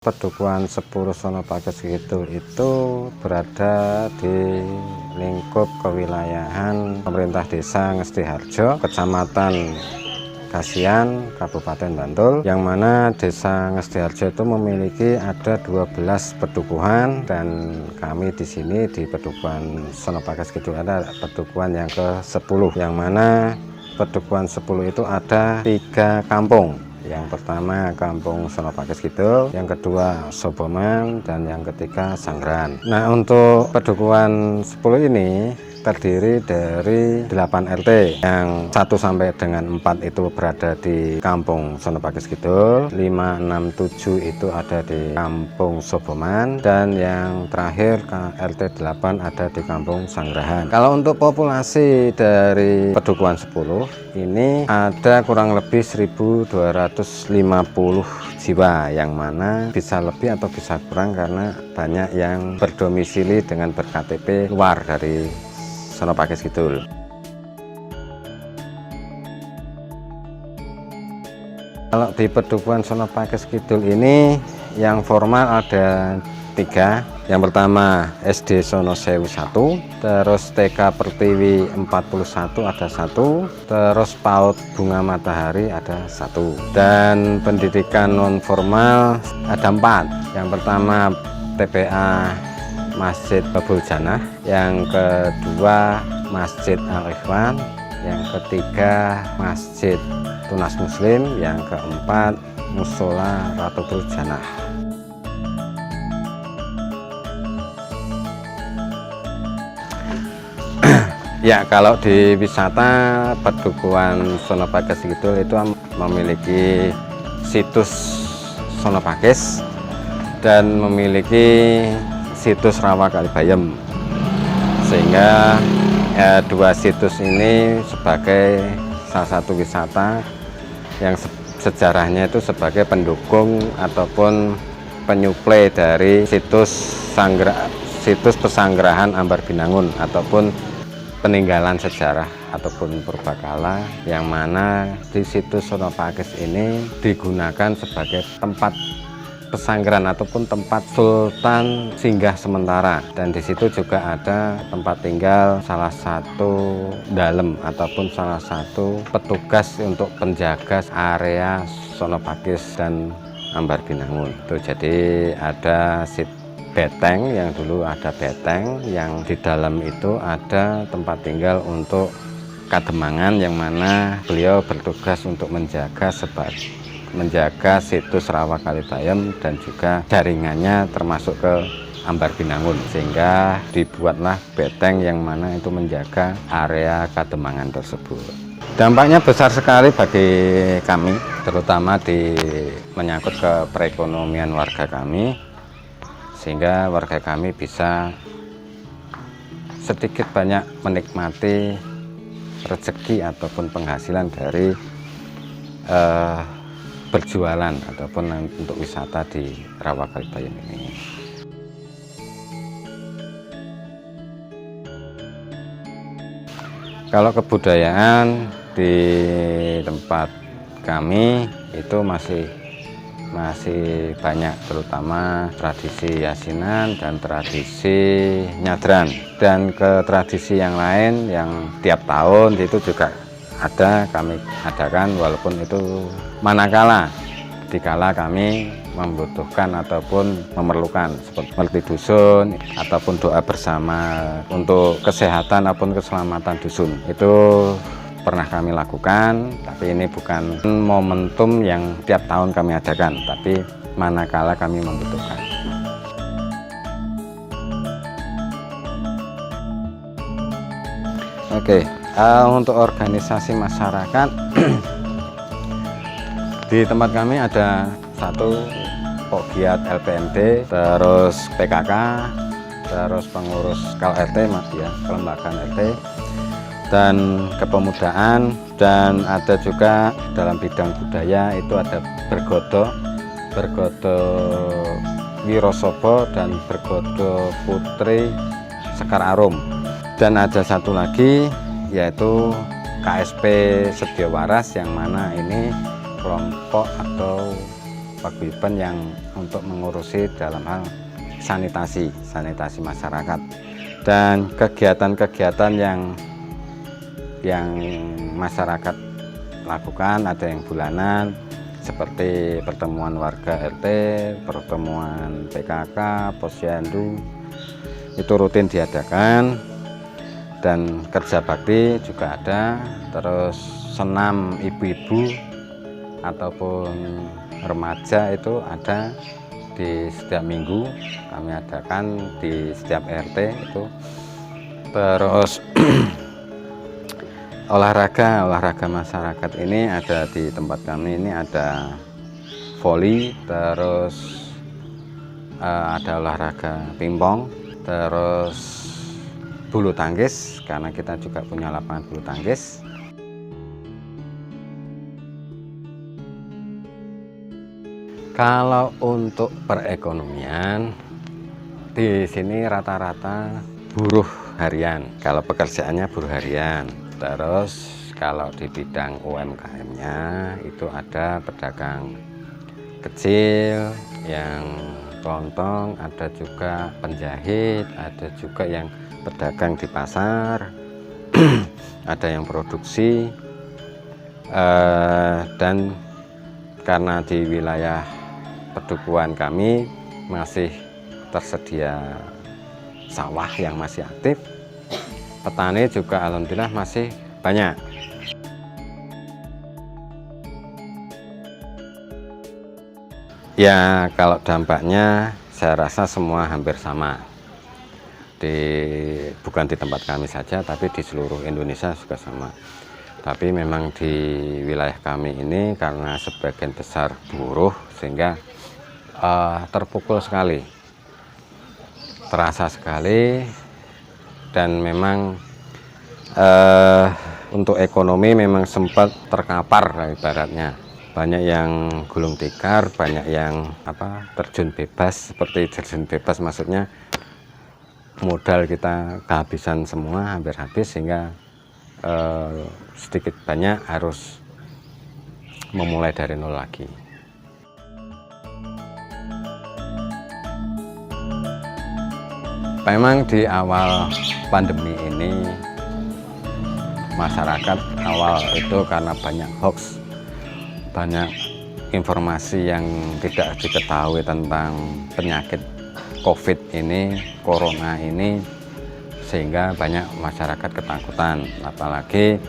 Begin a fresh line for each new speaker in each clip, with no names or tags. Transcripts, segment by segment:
Pedukuhan 10 Sonopakes Kidul itu berada di lingkup kewilayahan pemerintah desa Ngesti Harjo, Kecamatan Kasian, Kabupaten Bantul, yang mana desa Ngesti Harjo itu memiliki ada 12 pedukuhan, dan kami di sini di Pedukuhan Sonopakes Kidul ada pedukuhan yang ke-10, yang mana pedukuhan 10 itu ada 3 kampung. Yang pertama Kampung Sonopakes Kidul, yang kedua Soboman, dan yang ketiga Sanggeran. Nah, untuk pedukuhan 10 ini terdiri dari 8 RT, yang 1 sampai dengan 4 itu berada di Kampung Sonopakes Kidul, 5, 6, 7 itu ada di Kampung Soboman, dan yang terakhir RT 8 ada di Kampung Sanggerahan. Kalau untuk populasi dari pedukuhan 10 ini ada kurang lebih 1250 jiwa, yang mana bisa lebih atau bisa kurang karena banyak yang berdomisili dengan ber-KTP luar dari Sonopakes Kidul. Kalau di Pedukuhan Sonopakes Kidul ini yang formal ada 3. Yang pertama SD Sono Sewu 1, terus TK Pertiwi 41 ada 1, terus PAUD Bunga Matahari ada 1, dan pendidikan non formal ada 4. Yang pertama TPA Masjid Babul Janah, yang kedua Masjid Al-Ikhwan, yang ketiga Masjid Tunas Muslim, yang keempat Musola Ratu Janah. Ya, kalau di wisata Pedukuhan Sonopakes Kidul itu memiliki situs Sonopakes dan memiliki situs Rawa Kalibayem, sehingga dua situs ini sebagai salah satu wisata yang sejarahnya itu sebagai pendukung ataupun penyuplai dari situs Pesanggerahan Ambar Binangun ataupun peninggalan sejarah ataupun purbakala, yang mana di situs Sonopakes ini digunakan sebagai tempat pesanggeran ataupun tempat Sultan singgah sementara, dan di situ juga ada tempat tinggal salah satu dalem ataupun salah satu petugas untuk penjaga area Sonopakes dan Ambar Binangun. Itu jadi ada beteng, yang dulu ada beteng, yang di dalam itu ada tempat tinggal untuk Kademangan, yang mana beliau bertugas untuk menjaga situs Rawa Kalibayem dan juga jaringannya termasuk ke Ambar Binangun, sehingga dibuatlah beteng yang mana itu menjaga area Kademangan tersebut. Dampaknya besar sekali bagi kami, terutama menyangkut ke perekonomian warga kami, sehingga warga kami bisa sedikit banyak menikmati rezeki ataupun penghasilan dari berjualan ataupun untuk wisata di Rawa Kalibayem ini. Kalau kebudayaan di tempat kami itu masih banyak, terutama tradisi yasinan dan tradisi nyadran, dan ke tradisi yang lain yang tiap tahun itu juga ada kami adakan, walaupun itu manakala dikala kami membutuhkan ataupun memerlukan, seperti dusun ataupun doa bersama untuk kesehatan ataupun keselamatan dusun, itu pernah kami lakukan. Tapi ini bukan momentum yang tiap tahun kami adakan, tapi manakala kami membutuhkan. Oke, untuk organisasi masyarakat di tempat kami ada 1 Pokgiat LPMD, terus PKK, terus pengurus KLRT, kelembagaan RT, dan kepemudaan, dan ada juga dalam bidang budaya itu ada Bergodo Wirosobo dan Bergodo Putri Sekar Arum, dan ada 1 lagi yaitu KSP Sedia Waras, yang mana ini kelompok atau paguyuban yang untuk mengurusi dalam hal sanitasi masyarakat, dan kegiatan-kegiatan yang masyarakat lakukan ada yang bulanan seperti pertemuan warga RT, pertemuan PKK, posyandu, itu rutin diadakan, dan kerja bakti juga ada, terus senam ibu-ibu ataupun remaja itu ada di setiap minggu kami adakan di setiap RT itu. Terus olahraga masyarakat ini ada di tempat kami ini, ada voli, terus ada olahraga pingpong, terus bulu tangkis karena kita juga punya lapangan bulu tangkis. Kalau untuk perekonomian di sini rata-rata buruh harian, kalau pekerjaannya buruh harian. Terus kalau di bidang UMKM-nya itu ada pedagang kecil yang kelontong, ada juga penjahit, ada juga yang pedagang di pasar, ada yang produksi, dan karena di wilayah pedukuhan kami masih tersedia sawah yang masih aktif, petani juga alhamdulillah masih banyak. Ya, kalau dampaknya saya rasa semua hampir sama. Bukan di tempat kami saja, tapi di seluruh Indonesia juga sama. Tapi memang di wilayah kami ini karena sebagian besar buruh sehingga terpukul sekali, terasa sekali, dan memang untuk ekonomi memang sempat terkapar ibaratnya. Banyak yang gulung tikar, banyak yang terjun bebas. Seperti terjun bebas maksudnya modal kita kehabisan semua, hampir habis, sehingga sedikit banyak harus memulai dari nol lagi. Memang di awal pandemi ini masyarakat awal itu karena banyak hoax, banyak informasi yang tidak diketahui tentang penyakit COVID ini, corona ini, sehingga banyak masyarakat ketakutan. Apalagi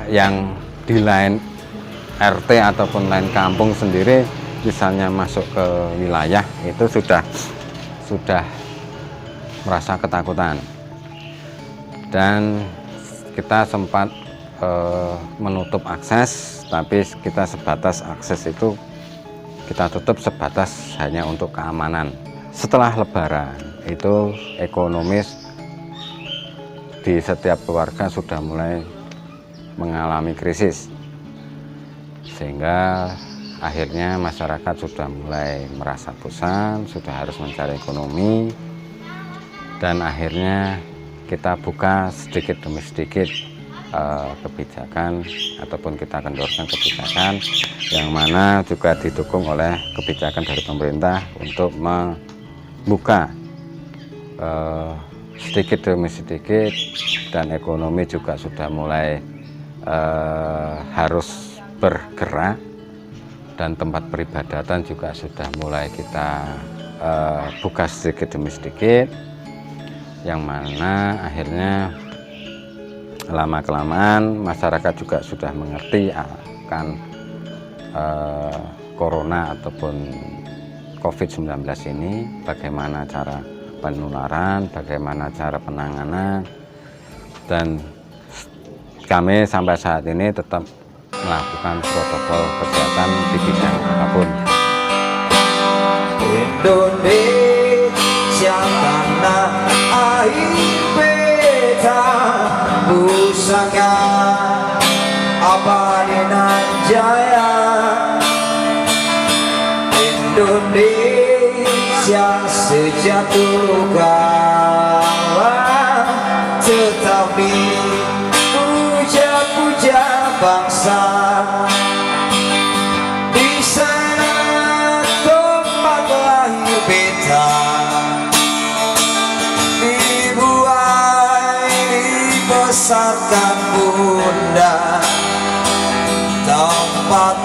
yang di lain RT ataupun lain kampung sendiri, misalnya masuk ke wilayah itu sudah merasa ketakutan, dan kita sempat menutup akses, tapi kita sebatas akses itu kita tutup sebatas hanya untuk keamanan. Setelah Lebaran itu ekonomis di setiap keluarga sudah mulai mengalami krisis, sehingga akhirnya masyarakat sudah mulai merasa bosan, sudah harus mencari ekonomi, dan akhirnya kita buka sedikit demi sedikit kebijakan ataupun kita kendorkan kebijakan yang mana juga didukung oleh kebijakan dari pemerintah untuk membuka sedikit demi sedikit, dan ekonomi juga sudah mulai harus bergerak, dan tempat peribadatan juga sudah mulai kita buka sedikit demi sedikit, yang mana akhirnya lama-kelamaan masyarakat juga sudah mengerti akan corona ataupun COVID-19 ini, bagaimana cara penularan, bagaimana cara penanganan, dan kami sampai saat ini tetap melakukan protokol kesehatan di bidang apapun.
Indonesia tanah air beta pusaka abadi nan jaya. Indonesia sejak dulu kala tetap dipuja-puja bangsa di sana. cinta dibuai dibesarkan bunda tempat